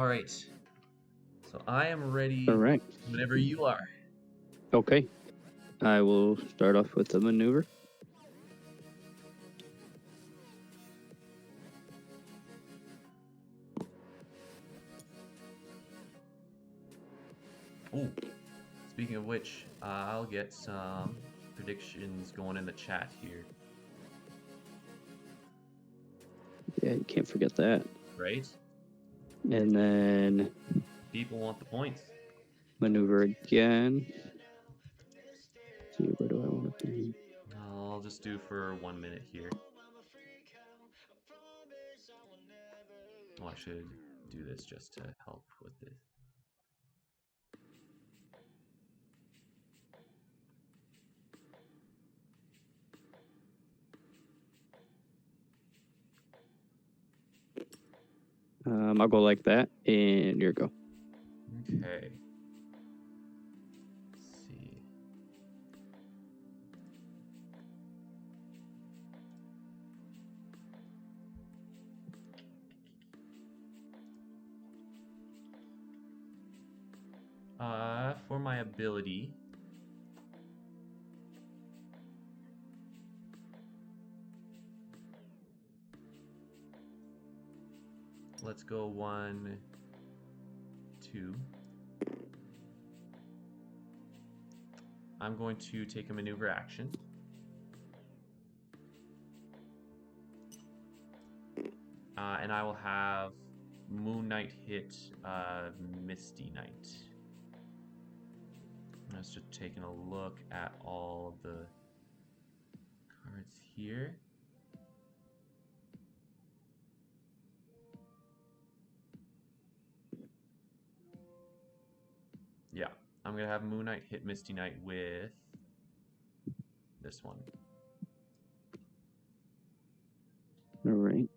right. So I am ready All right. whenever you are. Okay. I will start off with the maneuver. Ooh. Speaking of which, I'll get some predictions going in the chat here, Yeah, you can't forget that. right? And then People want the points. maneuver again. Let's see, where do I want to be? I'll just do for 1 minute here. Oh, I should do this just to help with this. I'll go like that, and here you go. Okay. Let's see. For my ability, let's go 1, 2. I'm going to take a maneuver action. And I will have Moon Knight hit Misty Knight. I was just taking a look at all of the cards here. Yeah, I'm going to have Moon Knight hit Misty Knight with this one. All right.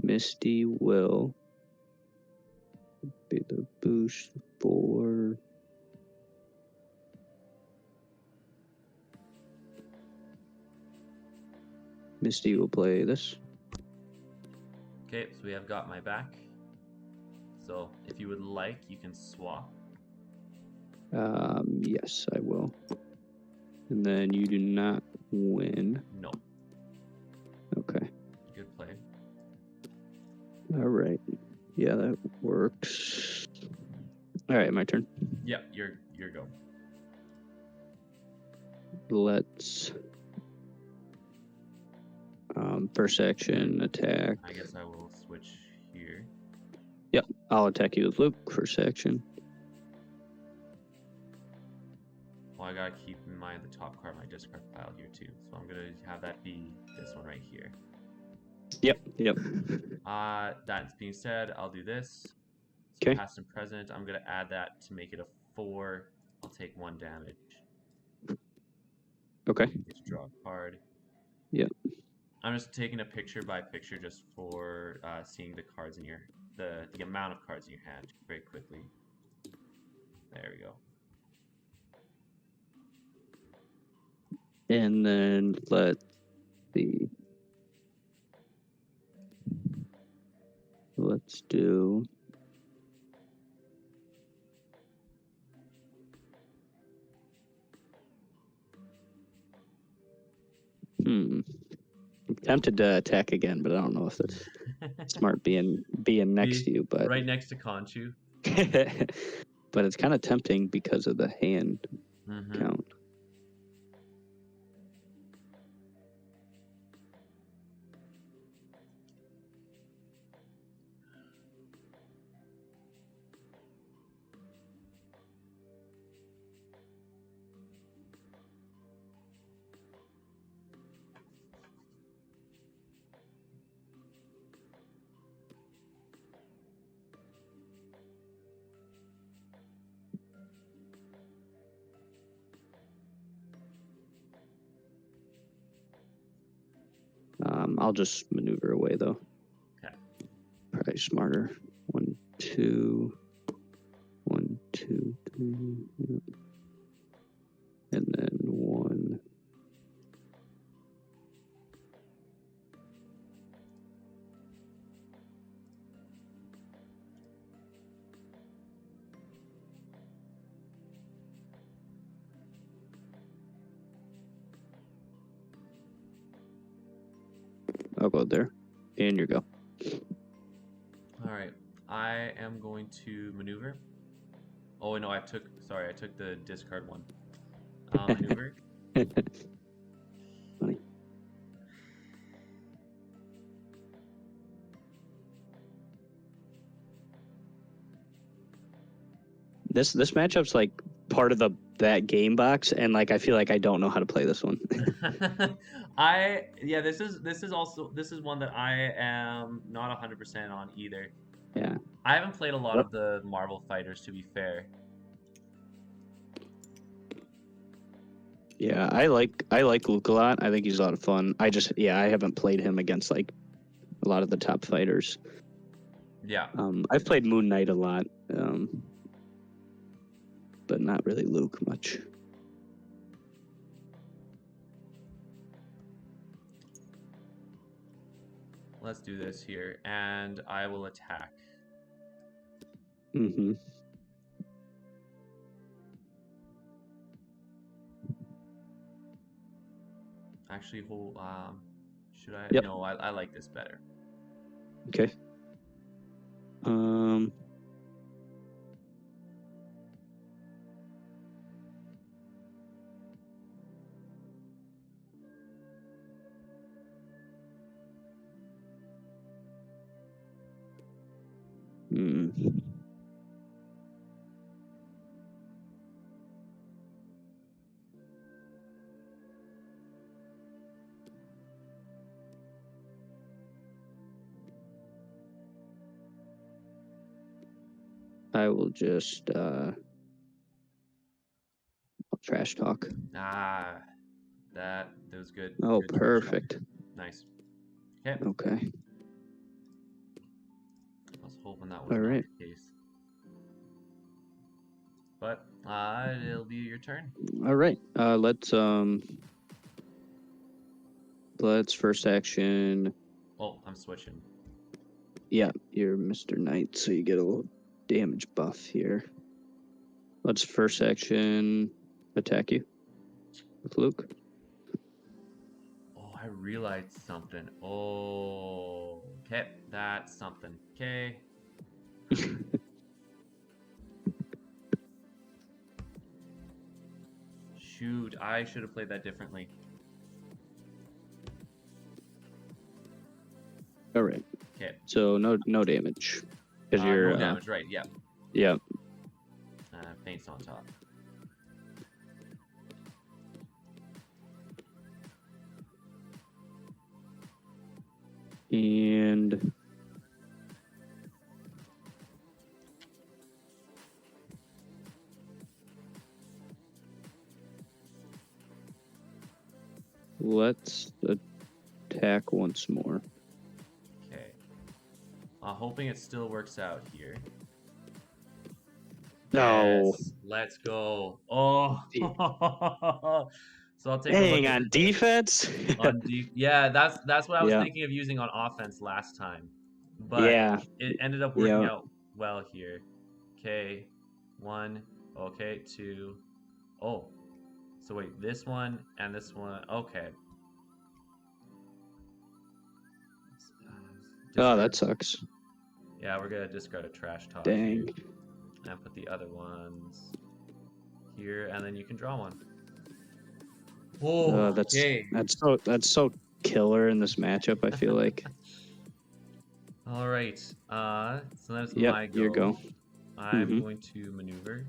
Misty will be the boost for Misty will play this. Okay, so we have got my back. So if you would like, you can swap. Yes, I will. And then you do not win. No. Okay. Good play. All right. Yeah, that works. All right, my turn. Yeah, your go. Let's first action attack. I guess I will switch here. Yep, I'll attack you with Luke first action. Well, I gotta keep in mind the top card of my discard pile here too. So I'm gonna have that be this one right here. Yep. That being said, I'll do this. Okay. Past and present, I'm gonna add that to make it a 4. I'll take 1 damage. Okay. Just draw a card. Yep. I'm just taking a picture by picture just for seeing the cards in your the amount of cards in your hand very quickly. There we go. And then let's see. Let's do. I'm tempted to attack again, but I don't know if that's smart being next to you. But right next to Conchu. but it's kind of tempting because of the hand count. I'll just maneuver away though. Okay. Probably smarter. 1, 2, 1, 2, 3, yep. And then 1. I'll go there. And you go. All right. I am going to maneuver. Oh no, I took the discard one. Maneuver. Funny. This matchup's like part of that game box, and like I feel like I don't know how to play this one. This is one that I am not 100% on either. Yeah. I haven't played a lot of the Marvel fighters, to be fair. Yeah, I like Luke a lot. I think he's a lot of fun. I haven't played him against like a lot of the top fighters. Yeah. I've played Moon Knight a lot, but not really Luke much. Let's do this here, and I will attack. Mm-hmm. Actually, should I? Yep. No, I like this better. Okay. I will just I'll trash talk. Ah, that was good. Oh, Good perfect. Nice. Okay. Okay. I was hoping that was All not right. the case. But it'll be your turn. All right. Let's first action. Oh, I'm switching. Yeah, you're Mr. Knight, so you get a little damage buff here. Let's first action attack you with Luke. Oh, I realized something. Oh, okay. That's something. Okay. Shoot, I should have played that differently. All right. Okay. So no damage because you're no damage, right? Yeah. Yeah. Faint's on top. And let's attack once more. Okay. Hoping it still works out here. No. Yes, let's go. Oh. So I'll take a look Dang, at on defense? Yeah, that's what I was Yeah. thinking of using on offense last time. But Yeah. it ended up working out well here. Okay. 1. Okay, 2. Oh. So wait, this one and this one. Okay. Oh, that sucks. Yeah, we're gonna discard a trash talk Dang. here. And put the other ones here, and then you can draw one. Oh, that's okay. that's so killer in this matchup, I feel like. All right. So that's Yep, my go. your go. I'm going to maneuver.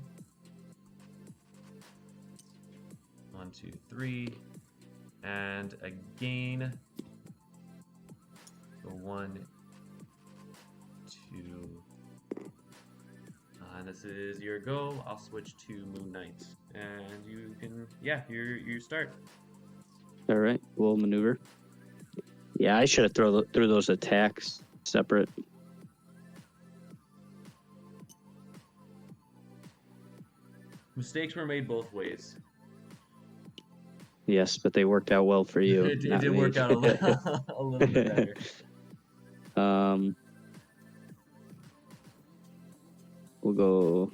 1, 2, 3, and again. So 1, 2. And this is your go. I'll switch to Moon Knight, and you can you start. All right, we'll maneuver. Yeah, I should have threw those attacks separate. Mistakes were made both ways. Yes, but they worked out well for you. It not did me. work out a little bit better. We'll go.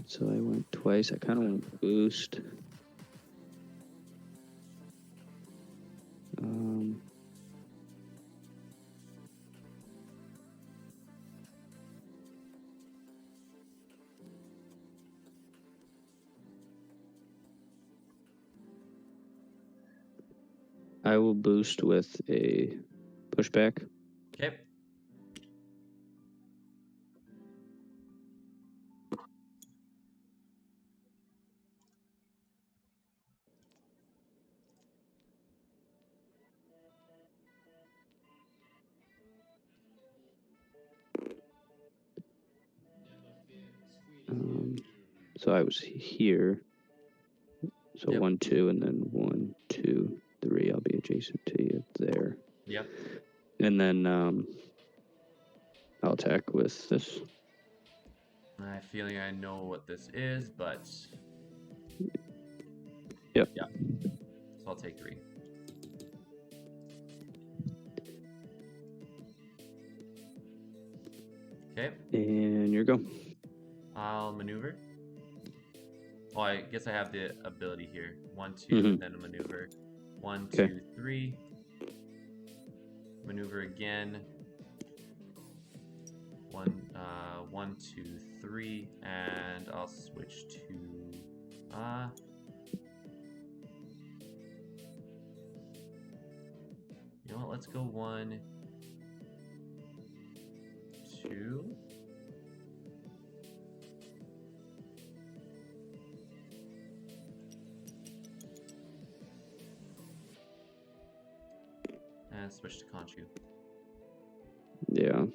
So I went twice. I kind of want to boost. I will boost with a pushback. Okay. So I was here. So 1, 2, and then 1, 2, 3. I'll be adjacent to you there. Yep. And then I'll attack with this. I have a feeling I know what this is, but Yep. yeah. So I'll take 3. Okay. And your go. I'll maneuver. Oh, I guess I have the ability here. 1, 2, and then a maneuver. 1, 2, 3. Maneuver again. 1, 2, 3, and I'll switch to you know what, let's go 1, 2. And switch to Conchu. Yeah.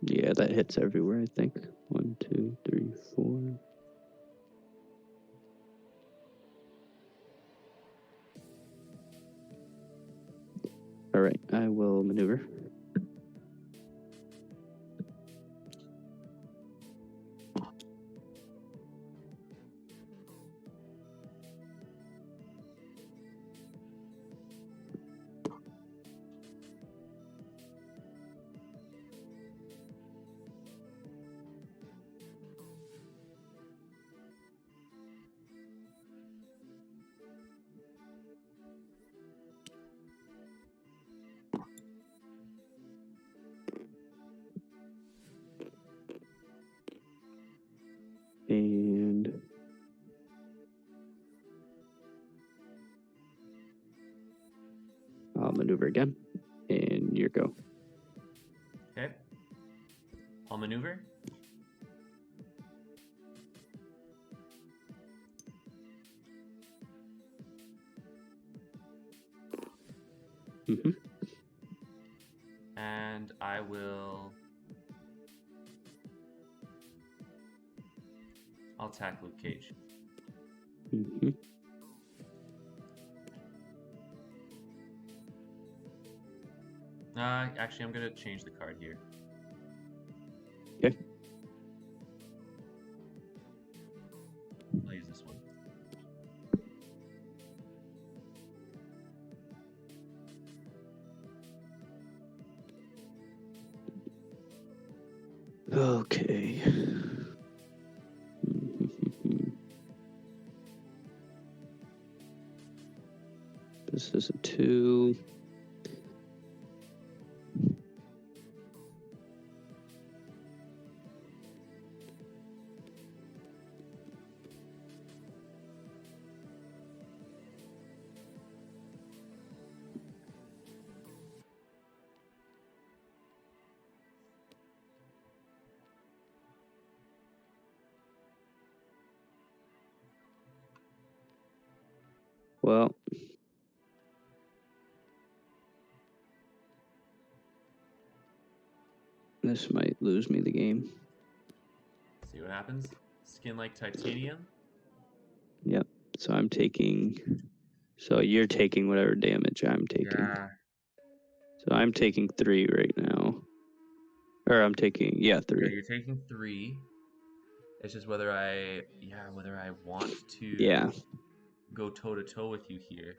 Yeah, that hits everywhere, I think. 1, 2, 3, 4. All right, I will maneuver. And I'll maneuver again. And your go. Okay. I'll maneuver. And I will. I'll attack Luke Cage. Actually, I'm gonna change the card here. Okay. I'll use this one. Okay. This is a 2. Well, this might lose me the game. See what happens. Skin like titanium. Yep. So I'm taking. So you're taking whatever damage I'm taking. Yeah. So I'm taking 3 right now. Or I'm taking 3. Yeah, you're taking 3. It's just whether I want to Yeah, go toe to toe with you here.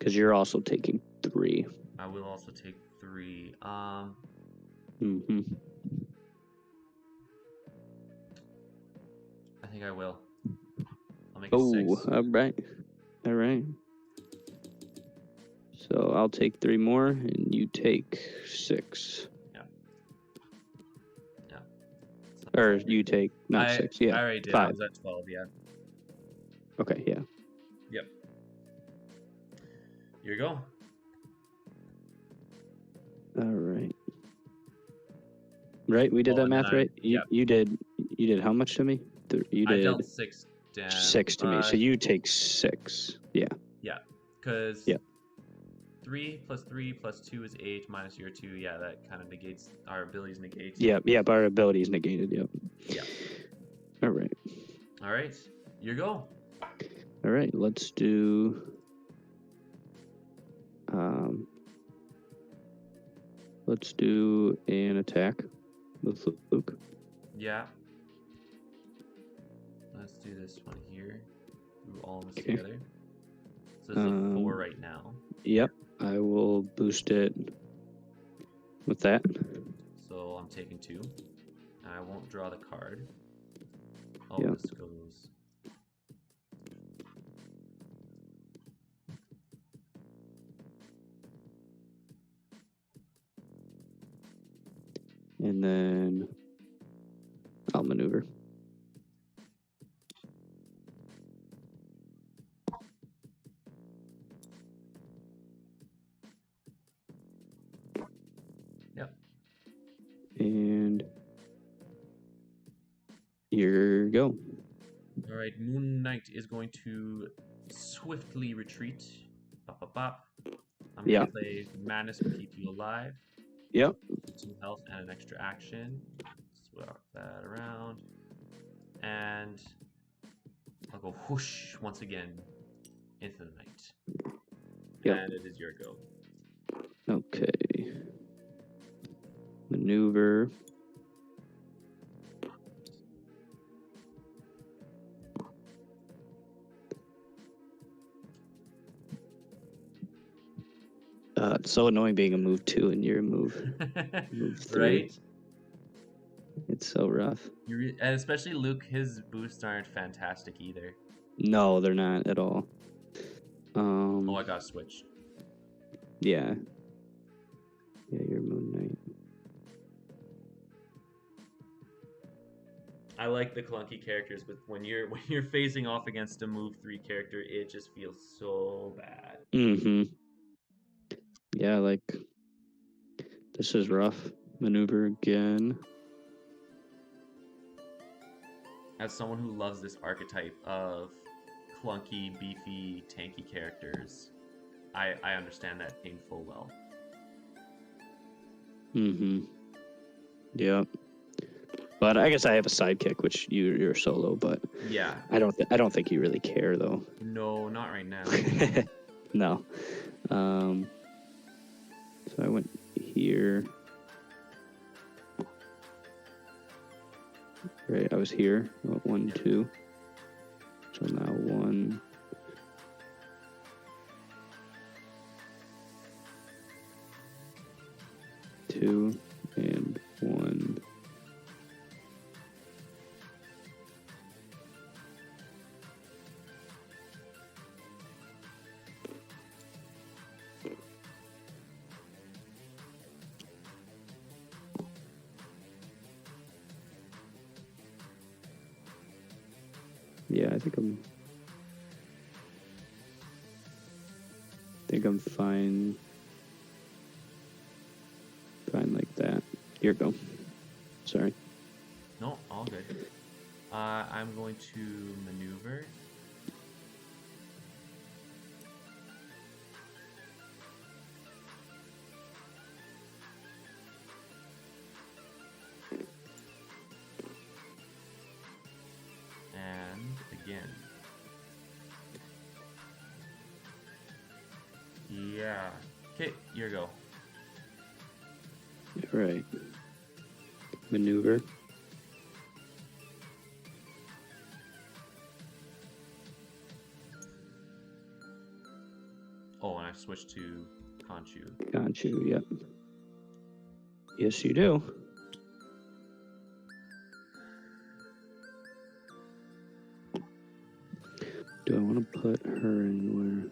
because you're also taking 3. I will also take 3. Mm-hmm. I think I will. I'll make a Oh, 6. all right. All right. So I'll take 3 more, and you take 6. Yeah. Yeah. Or you take not 6. Yeah. I already did. 5. I was at 12. Yeah. Okay. Yeah. Yep. Here you go. All right. Right. We did that and then math right. yeah. You did. You did how much to me? You I did dealt 6 down. 6 to me. So you take 6. Yeah. Yeah. Because Yeah. 3 plus 3 plus 2 is 8 minus your 2. Yeah, that kind of negates our abilities. Negates. Yeah. Yeah. But our ability is negated. Yep. Yeah. All right. All right. You go. All right. Let's do. Let's do an attack with Luke. Yeah. Let's do this one here. Do all of this Okay. together. So this is a 4 right now. Yep. I will boost it with that. So I'm taking 2. And I won't draw the card. Oh, Yep. this goes. And then I'll maneuver. Yep. And here you go. All right. Moon Knight is going to swiftly retreat. Bop, bop, bop. I'm going to play Madness will keep you alive. Yep. 2 health and an extra action. Swap that around. And I'll go whoosh once again into the night. Yep. And it is your go. Okay. Maneuver. It's so annoying being a move 2 and you're a move 3. Right? It's so rough. And especially Luke, his boosts aren't fantastic either. No, they're not at all. Oh, I got switched. Yeah. Yeah, you're Moon Knight. I like the clunky characters, but when you're facing off against a move 3 character, it just feels so bad. Mm-hmm. Yeah, like this is rough. Maneuver again. As someone who loves this archetype of clunky, beefy, tanky characters, I understand that pain full well. Mm-hmm. Yep. But I guess I have a sidekick, which you're solo, but yeah, I don't think you really care though. No, not right now. No. So I went here. Right, I was here. 1, 2. So now 1. Two and 1. Yeah, I think I'm fine. Fine like that. Here you go. Sorry. No, all good. I'm going to maneuver. Here you go. All right. Maneuver. Oh, and I switched to Conchu. Conchu, yep. Yes, you do. Do I want to put her anywhere?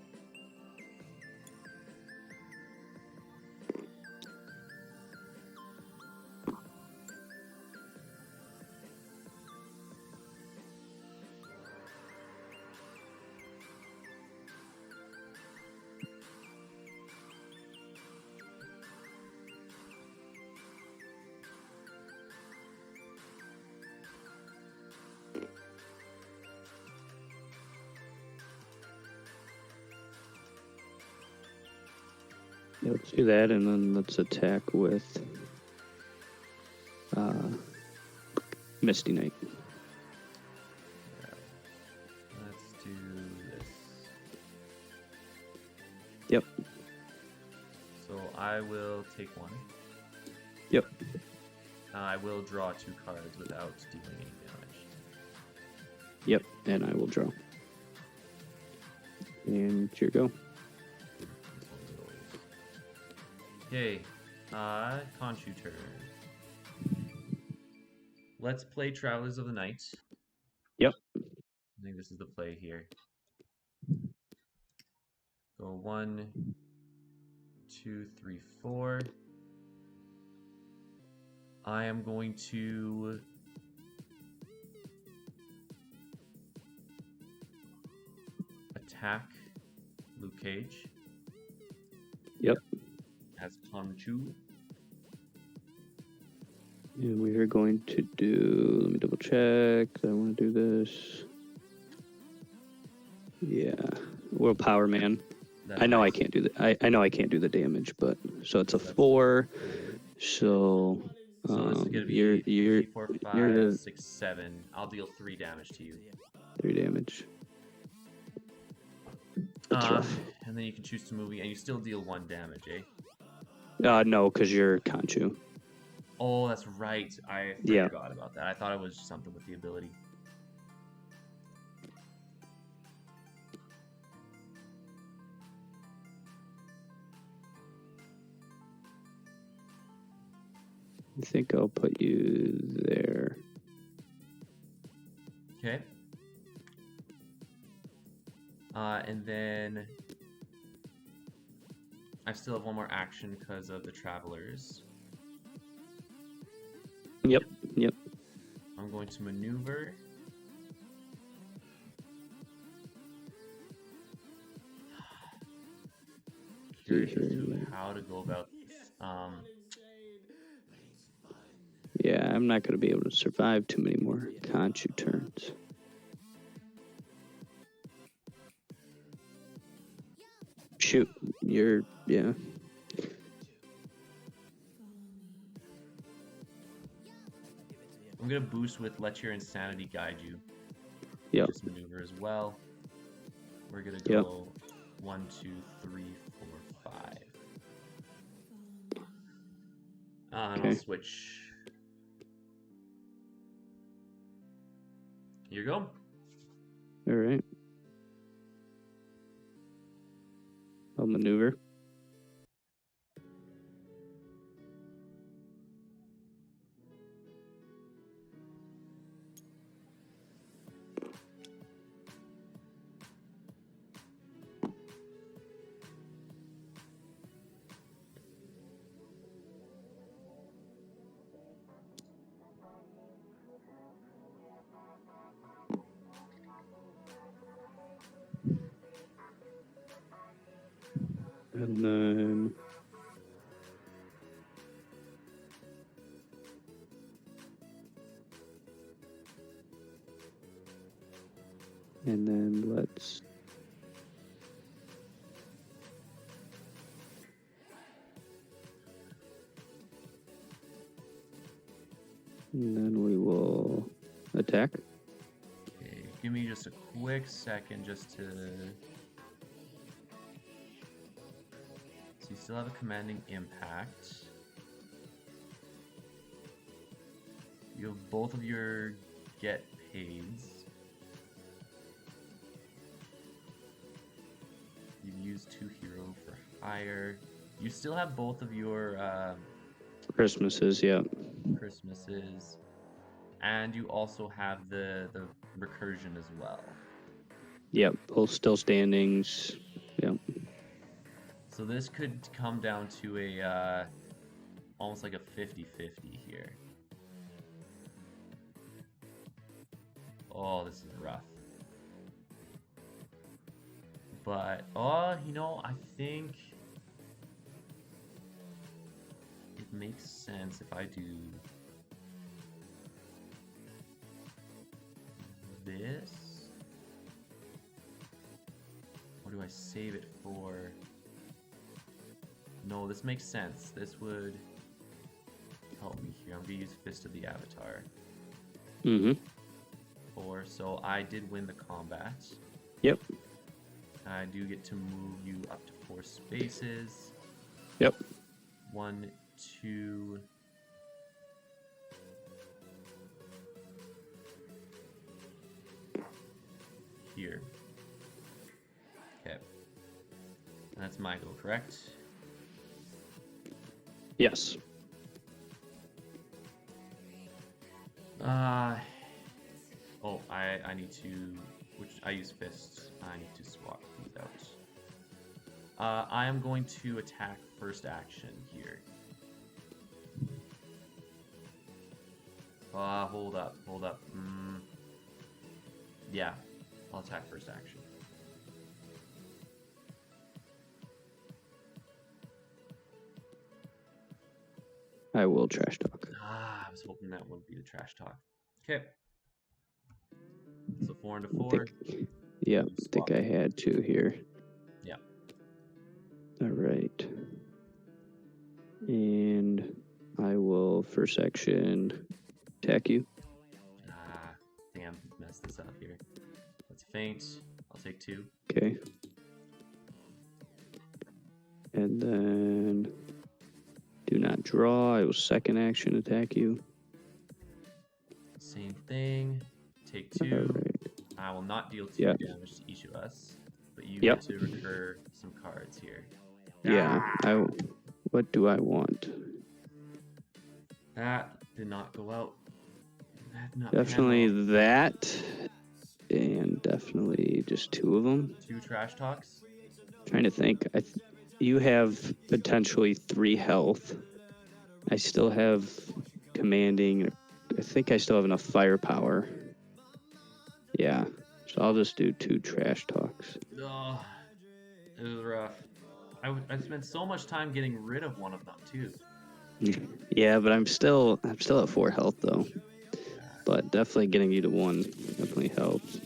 Yeah, let's do that, and then let's attack with Misty Knight. Yeah. Let's do this. Yep. So I will take one. Yep. I will draw 2 cards without dealing any damage. Yep, and I will draw. And here you go. Okay, Conchu turn. Let's play Travelers of the Night. Yep. I think this is the play here. Go 1, 2, 3, 4. I am going to attack Luke Cage. Yep. As Conchu. And we are going to do, let me double check. I want to do this. Yeah. Willpower, man. That's I know nice. I can't do that. I know I can't do the damage, but so it's a 4. So So this is gonna be you're 3, 4, 5, you're 6, 7. I'll deal 3 damage to you. 3 damage. That's rough. And then you can choose to move, and you still deal 1 damage, eh? No, because you're Conchu. Oh, that's right. I forgot about that. I thought it was something with the ability. I think I'll put you there. Okay. And then I still have 1 more action because of the Travelers. Yep. I'm going to maneuver. Curious as to how to go about this. Yeah, I'm not going to be able to survive too many more Conchu turns. Shoot, yeah. I'm going to boost with Let Your Insanity Guide You. Yep. Just maneuver as well. We're going to go 1, 2, 3, 4, 5. And I'll switch. Here you go. All right. I'll maneuver. And then let's we will attack. Okay, give me just a quick second just to see still have a commanding impact. You have both of your get pays. You've used 2 hero for hire. You still have both of your Christmases, yeah. Christmases, and you also have the recursion as well. Yep, both still standings. Yep. So this could come down to a almost like a 50-50 here. Oh, this is rough. But, you know, I think it makes sense if I do this. Or do I save it for? No, this makes sense. This would help me here. I'm gonna use Fist of the Avatar. Mm-hmm. 4, so I did win the combat. Yep. I do get to move you up to 4 spaces. Yep. 1, 2. Here. Okay. And that's my go, correct? Yes. Oh, I need to, which I use fists. I need to swap these out. I am going to attack first action here. Hold up. Yeah, I'll attack first action. I will trash talk. I was hoping that wouldn't be the trash talk. Okay. So 4 into 4. I think I had 2 here. Yeah. All right. And I will first action attack you. Damn, messed this up here. Let's feint. I'll take 2. Okay. And then do not draw. I will second action attack you. Same thing. Take 2. All right. I will not deal 2 damage to each of us, but you get to recur some cards here. Yeah. What do I want? That did not go out. That did not Definitely pan well. that, and definitely just 2 of them. 2 trash talks. Trying to think. You have potentially 3 health. I still have commanding. I think I still have enough firepower. Yeah. So I'll just do 2 trash talks. Oh, it was rough. I spent so much time getting rid of one of them too. Yeah, but I'm still at 4 health though. But definitely getting you to 1 definitely helps.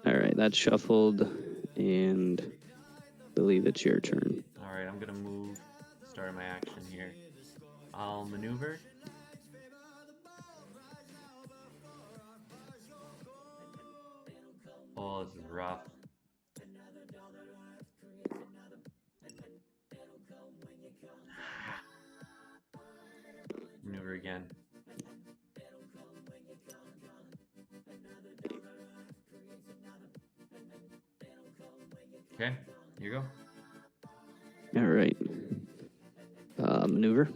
All right, that's shuffled, and I believe it's your turn. All right, I'm gonna move. Start my action here. I'll maneuver. Oh, this is rough. Maneuver again. Okay, here you go. All right. Maneuver.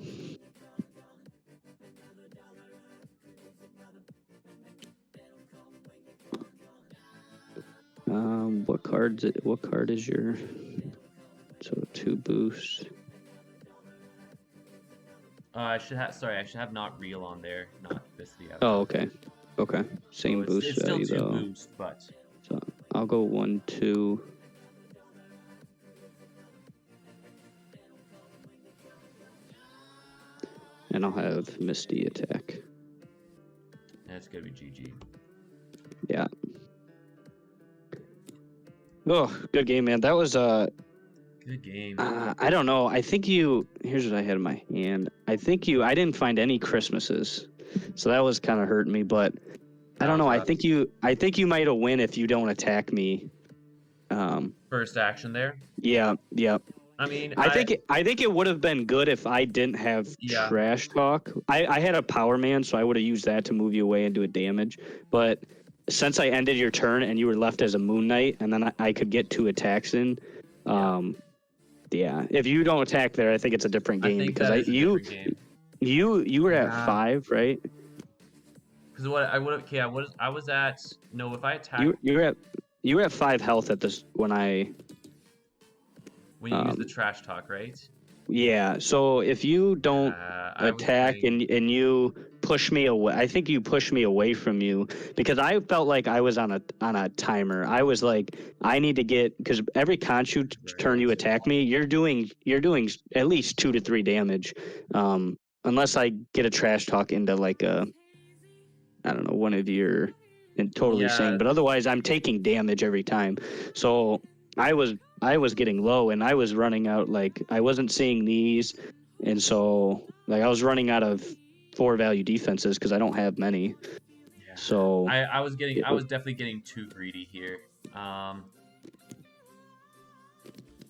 What card is your? So 2 boosts. I should have not real on there, not this the other. Oh, okay. Okay. Same so boost it's value still 2 though. boost, but So I'll go 1, 2. And I'll have Misty attack. That's gonna be GG. Yeah. Oh, good game, man. That was Good game. I don't know. I think here's what I had in my hand. I didn't find any Christmases. So that was kind of hurting me, but I don't know. I think you might have win if you don't attack me. First action there. Yeah. I mean, I think it would have been good if I didn't have yeah. trash talk. I had a power man, so I would have used that to move you away and do a damage. But since I ended your turn and you were left as a Moon Knight, and then I could get 2 attacks in, Yeah. yeah. If you don't attack there, I think it's a different I game think because that is a different game. you were at Yeah. 5, right? Because what I would have, okay, I was at, no, if I attack You were at 5 health at this when you use the um trash talk, right? yeah. So if you don't I was attack getting, and you push me away, I think you push me away from you because I felt like I was on a timer. I was like, I need to get, because every Khonshu turn you right? attack me, you're doing at least 2 to 3 damage, unless I get a trash talk into like a, I don't know, one of your, and totally sane. Yeah, But otherwise, I'm taking damage every time. So I was getting low, and I was running out. Like I wasn't seeing these, and so like I was running out of 4 value defenses because I don't have many. yeah. So I was getting, it, I was definitely getting too greedy here.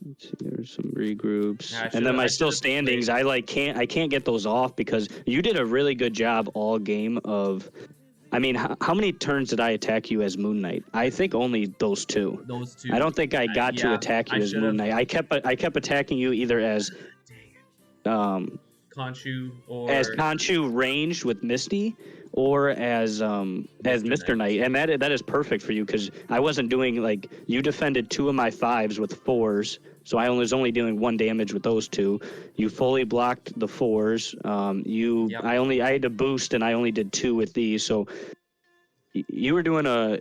let's see, there's some regroups, I and should then have, my I should still have played. standings. I can't get those off because you did a really good job all game of. I mean, how many turns did I attack you as Moon Knight? I think only those 2. Those I two, don't think I got to yeah, attack I you as should Moon have. Knight. I kept attacking you either Dang it, um, Conchu as or Khonshu ranged with Misty, or as Mr. Mr. Knight. Knight, and that is perfect for you because I wasn't doing, like, you defended 2 of my 5s with 4s, so I was only doing 1 damage with those 2. You fully blocked the 4s. Yep. I had to boost and I only did 2 with these, so you were doing a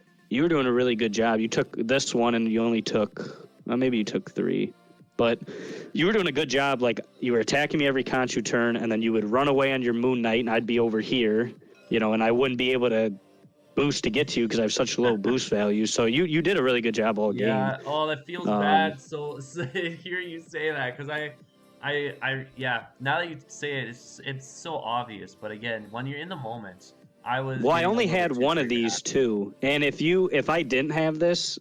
really good job. You took this one and you only took, maybe you took 3, but you were doing a good job. Like you were attacking me every Khonshu turn, and then you would run away on your Moon Knight, and I'd be over here, and I wouldn't be able to boost to get to you because I have such low boost value. So you did a really good job all game. Yeah. Oh, that feels Um, bad. So hearing you say that, because yeah. Now that you say it, it's so obvious. But again, when you're in the moment, I was well, I getting a only little had too one of trigger these happy. too, and if I didn't have this,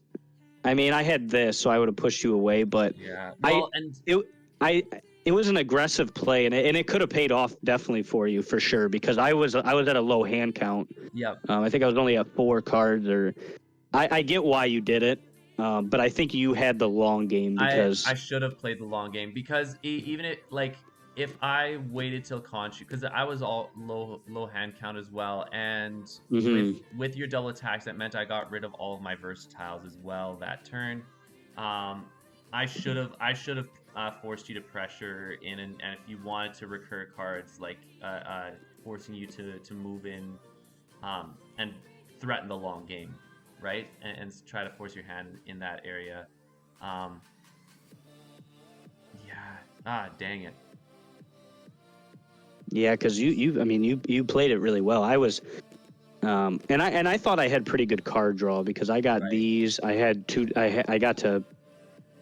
I mean, I had this, so I would have pushed you away. But Yeah. I Well, and it I it was an aggressive play, and it could have paid off definitely for you for sure because I was at a low hand count. yep. I think I was only at 4 cards, or I get why you did it, but I think you had the long game I because. should have played the long game because even it like if I waited till Conchu, because I was all low hand count as well, and Hmm. with your double attacks, that meant I got rid of all of my versatiles as well that turn. Um, I should have forced you to pressure in, and if you wanted to recur cards like forcing you to move in, and threaten the long game, right, and try to force your hand in that area. Um, yeah. Ah, dang it. Yeah, because I mean, you played it really well. I was, and I thought I had pretty good card draw because I got Right. these. I had 2. I got to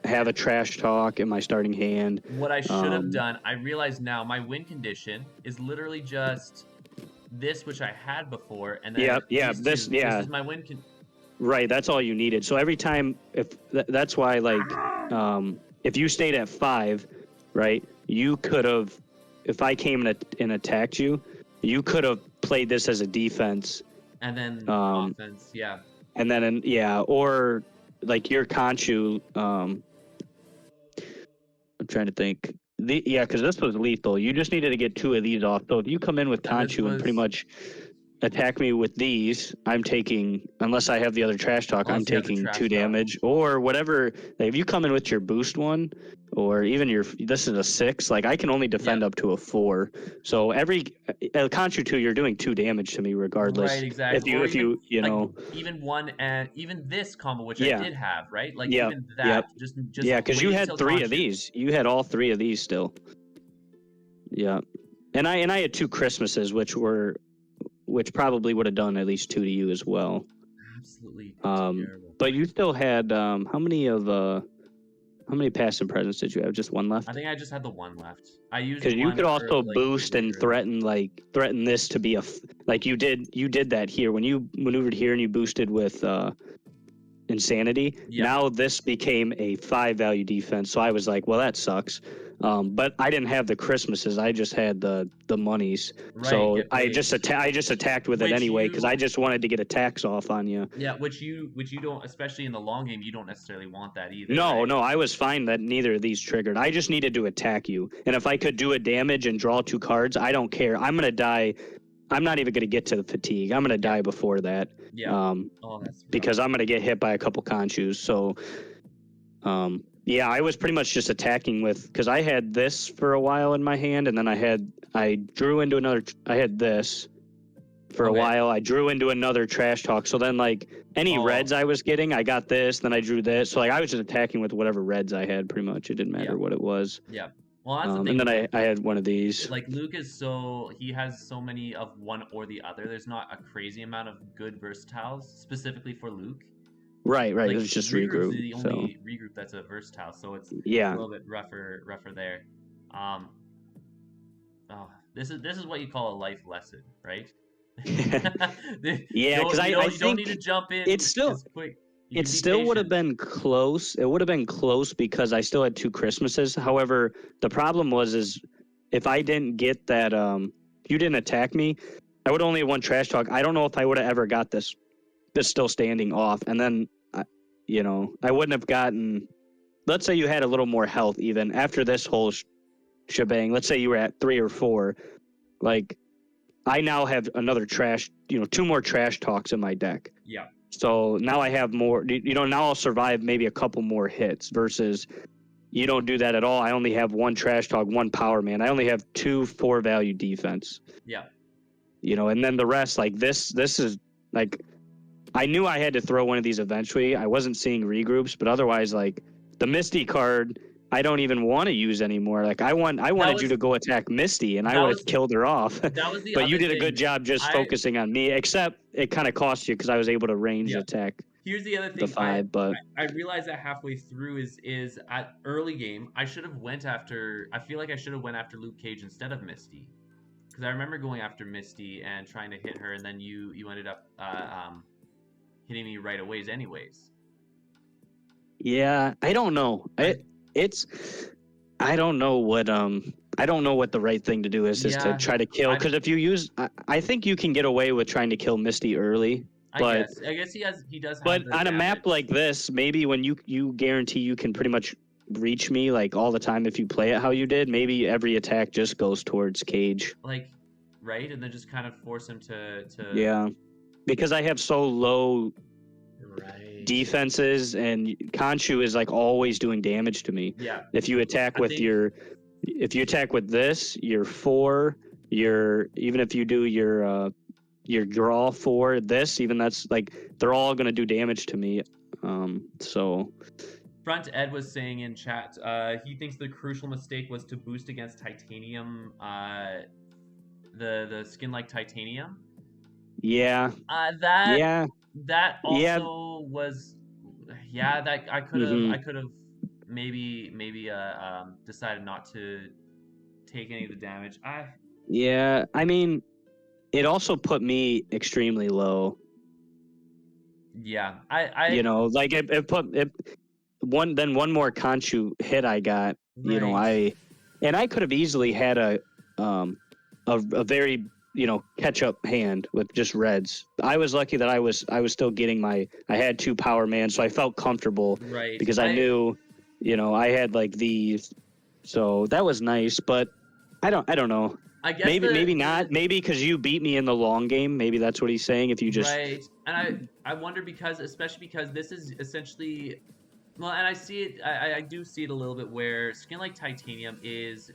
have a trash talk in my starting hand. What I should have Um, done, I realize now, my win condition is literally just this, which I had before, and then yeah, these this, two. This yeah, is my win con. right. That's all you needed. So every time, that's why, like, if you stayed at 5, right, you could have, if I came and attacked you, you could have played this as a defense. And then Um, offense, yeah. and then, yeah, or like your Conchu, I'm trying to think. Yeah, because this was lethal. You just needed to get 2 of these off. So if you come in with And this Conchu and pretty was, much attack me with these, I'm taking, unless I have the other trash talk, I'm unless you have the taking trash 2 talk. damage or whatever. Like, if you come in with your boost one, or even this is a 6, like I can only defend Yep. up to a 4. So every Conchu 2, you're doing 2 damage to me Right, regardless. exactly. Or If even you, like even one, and even this combo, which I yeah, did have, right? Like yep, even yep. that, just Yeah, because you waited had till 3 of Conchu. these. You had all 3 of these still. Yeah. And I had 2 Christmases, which probably would have done at least 2 to you as well. Absolutely Um, terrible. but you still had how many passive presents did you have? Just 1 I left? think I just had the one left. I used Because you one could for also like boost and recurring. threaten this to be like you did that here when you maneuvered here and you boosted with insanity. Yep. Now this became a 5 value defense, so I was like, well, that sucks. But I didn't have the Christmases. I just had the monies. Right. So Get I paid. just I just attacked with it Which anyway because I you just wanted to get a tax off on you. Yeah, which you don't, especially in the long game, you don't necessarily want that either, No, right? no, I was fine that neither of these triggered. I just needed to attack you, and if I could do a damage and draw 2 cards, I don't care. I'm gonna die. I'm not even gonna get to the fatigue. I'm gonna Yeah. die before that. Yeah. Um, Oh, that's rough. because I'm gonna get hit by a couple conchus. So yeah, I was pretty much just attacking with because I had this for a while in my hand, and then I drew into another. I had this for a Okay. while. I drew into another trash talk. So then like any Oh, reds I was getting, I got this. Then I drew this. So like I was just attacking with whatever reds I had. Pretty much, it didn't yeah. matter what it was. Yeah. Well, that's the And thing. then I had one of these. Like Luke is he has so many of one or the other. There's not a crazy amount of good versatiles specifically for Luke. Right, right. It Like was just regroups is regroup. the So only regroup that's a versatile, so it's a yeah. little bit rougher there. Um, oh, this is what you call a life lesson, right? Yeah, because I You don't need to think jump it's in still as quick. You it can be still would have patient. been close. It would have been close because I still had 2 Christmases. However, the problem was if I didn't get that if you didn't attack me, I would only have 1 trash talk. I don't know if I would have ever got this still standing off. And then I wouldn't have gotten, let's say you had a little more health even after this whole shebang. Let's say you were at 3 or 4. Like I now have another 2 more trash talks in my deck. Yeah, So now I have more, now I'll survive maybe a couple more hits versus you don't do that at all. I only have 1 trash talk, 1 power man. I only have 2 4 value defense, yeah. and then the rest, like this is like, I knew I had to throw one of these eventually. I wasn't seeing regroups, but otherwise, like the Misty card, I don't even want to use anymore. Like I That wanted you was to go attack Misty, and I that would was have killed her off. that was the But you other did a good thing. job just I focusing on me. Except it kind of cost you because I was able to range Yeah. attack Here's the other the thing. 5. But I realized that halfway through is at early game. I should have went after. I feel like I should have went after Luke Cage instead of Misty, because I remember going after Misty and trying to hit her, and then you ended up hitting me right away, anyways. yeah, I don't know. I It's I don't know what I don't know what the right thing to do is to Yeah, try to kill, I because if you use I think you can get away with trying to kill Misty early, but I guess he does have but the on a map damage. like this, maybe when you guarantee you can pretty much reach me like all the time if you play it how you did, maybe every attack just goes towards Cage. Like, right, and then just kind of force him to Yeah, because I have so low right. defenses and Khonshu is like always doing damage to me. Yeah, If you attack I with think if you attack with this, you're 4. Even if you do your draw 4, this even that's like they're all gonna do damage to me. So Front Ed was saying in chat, he thinks the crucial mistake was to boost against titanium, the skin like titanium. yeah, Uh, that yeah, that yeah. also was, yeah. That I hmm could have maybe decided not to take any of the damage. Yeah, I mean, it also put me extremely low. Yeah, I Like it put it one more Conchu hit I got. right. I could have easily had um a very catch up hand with just reds. I was lucky that I was still getting I had 2 power man, so I felt comfortable Right. because I knew I had like these, so that was nice. But I don't know. I guess Maybe the not. Maybe because you beat me in the long game. Maybe that's what he's saying. If you just right, and I wonder because especially because this is essentially, well, and I see it. I do see it a little bit where skin like titanium is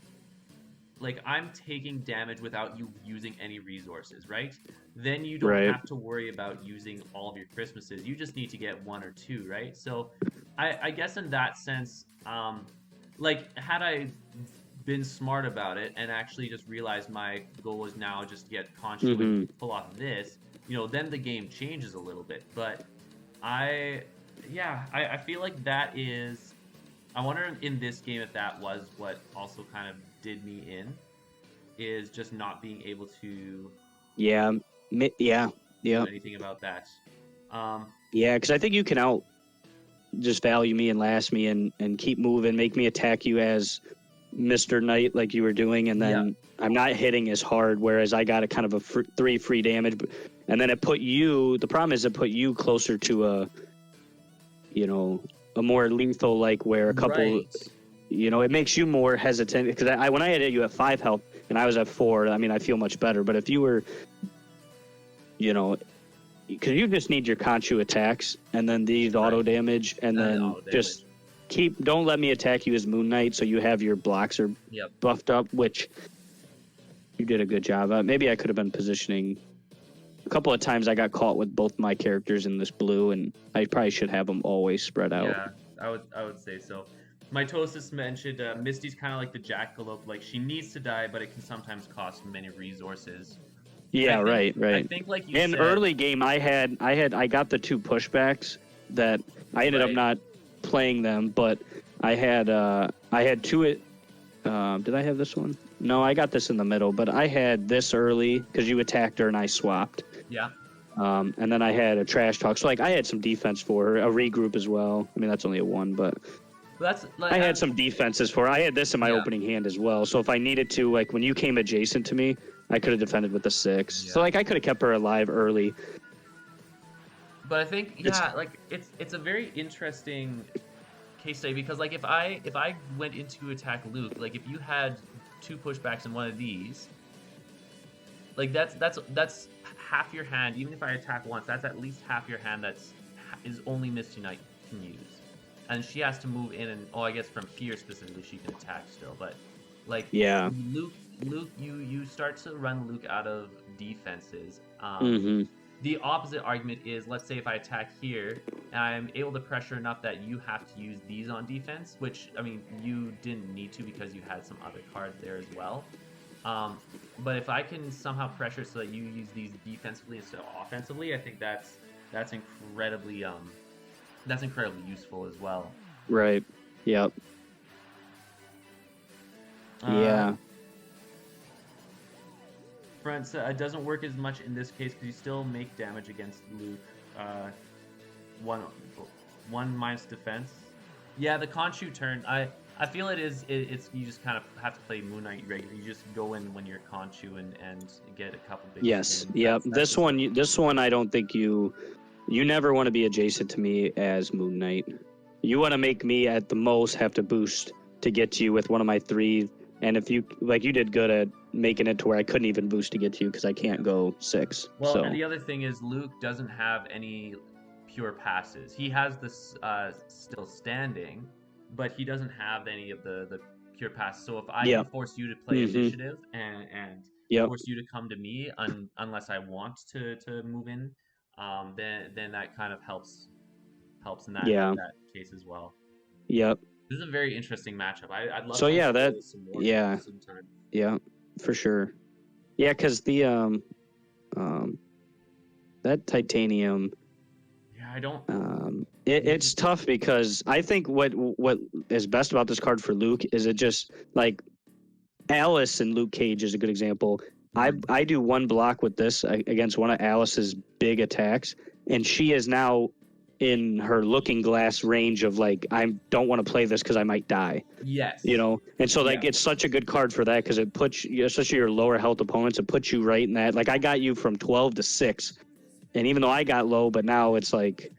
like I'm taking damage without you using any resources, right? Then you don't right. have to worry about using all of your Christmases. You just need to get 1 or 2, right? So I guess in that sense, like had I been smart about it and actually just realized my goal is now just to get Conchu and hmm pull off this, then the game changes a little bit. But I, yeah, I feel like that is. I wonder in this game if that was what also kind of did me in, is just not being able to Yeah. Yeah. do Yeah. anything about that. Um, Yeah. Because I think you can out. just value me and last me and keep moving, make me attack you as Mr. Knight like you were doing, and then I'm not hitting as hard, whereas I got a kind of a 3 free damage. And then it put you, the problem is it put you closer to a, you know, a more lethal, like where a couple, you know, it makes you more hesitant. Because when I had you at 5 health and I was at 4, I mean, I feel much better. But if you were, you know, because you just need your Conchu attacks and then these auto damage, and then just don't let me attack you as Moon Knight, so you have your blocks are buffed up, which you did a good job at. Maybe I could have been positioning. A couple of times I got caught with both my characters in this blue, and I probably should have them always spread out. Yeah, I would say so. Mitosis mentioned Misty's kind of like the Jackalope. Like, she needs to die, but it can sometimes cost many resources. Yeah, right. I think, like you said, early game, I got the 2 pushbacks that I ended up not playing them, but I had 2. Did I have this one? No, I got this in the middle, but I had this early because you attacked her and I swapped. Yeah. And then I had a trash talk, so like I had some defense for her, a regroup as well. I mean, that's only a 1, but that's like, I had some defenses for her. I had this in my opening hand as well, so if I needed to, like when you came adjacent to me, I could have defended with the 6. So like I could have kept her alive early. But I think it's a very interesting case study, because like if I went in to attack Luke, like if you had 2 pushbacks in one of these, like that's half your hand. Even if I attack once, that's at least half your hand is only Misty Knight can use, and she has to move in, and I guess from fear specifically she can attack still, but like Luke, you start to run Luke out of defenses. The opposite argument is, let's say if I attack here and I'm able to pressure enough that you have to use these on defense, which, I mean, you didn't need to because you had some other cards there as well. But if I can somehow pressure so that you use these defensively instead of offensively, I think that's incredibly useful as well. Right. Yep. Yeah. Friends, it doesn't work as much in this case because you still make damage against Luke. 1 minus defense. Yeah, the Conchu turn. I feel it's you just kind of have to play Moon Knight regular. You just go in when you're Conchu and get a couple big. Yes. Yep. This one I don't think you never want to be adjacent to me as Moon Knight. You want to make me at the most have to boost to get to you with one of my 3. And if you did good at making it to where I couldn't even boost to get to you because I can't go 6. Well, and the other thing is Luke doesn't have any pure passes. He has this still standing, but he doesn't have any of the pure passes. So if I can force you to play initiative and force you to come to me unless I want to move in, then that kind of helps in that case as well. Yep. This is a very interesting matchup. I'd love to play this some more sometime. Yeah, for sure. Yeah, because the that titanium. Yeah, I don't. It's tough because I think what is best about this card for Luke is it just like Alice and Luke Cage is a good example. I do 1 block with this against one of Alice's big attacks, and she is now in her looking glass range of like, I don't want to play this because I might die. Yes. You know, and so like it's such a good card for that because it puts you, especially your lower health opponents, it puts you right in that. Like I got you from 12 to 6, and even though I got low, but now it's like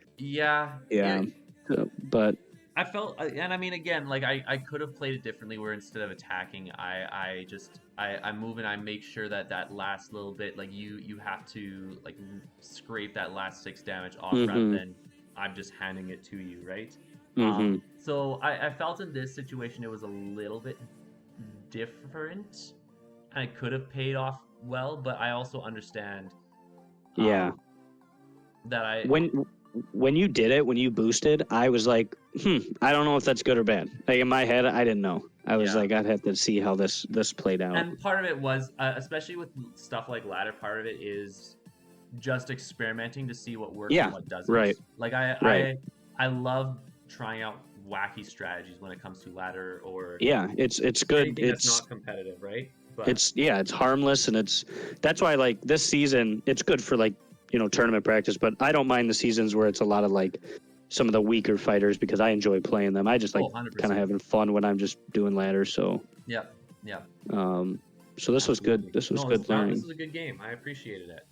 but I felt, and I mean, again, like I could have played it differently where instead of attacking, I move and I make sure that last little bit, like you have to like scrape that last 6 damage off rather than I'm just handing it to you, right? So I felt in this situation it was a little bit different. I could have paid off well, but I also understand that when you did it, when you boosted, I was like, I don't know if that's good or bad. Like in my head, I didn't know. I was like, I'd have to see how this played out. And part of it was, especially with stuff like ladder, part of it is just experimenting to see what works and what doesn't. Right. Like I love trying out wacky strategies when it comes to ladder or it's good. It's not competitive, right? But it's harmless, and that's why like this season it's good for like, you know, tournament practice, but I don't mind the seasons where it's a lot of like some of the weaker fighters because I enjoy playing them. I just like 100%. kind of having fun when I'm just doing ladders. So Yep. so this was good. Absolutely. This was No, good learning. This was a good game. I appreciated it.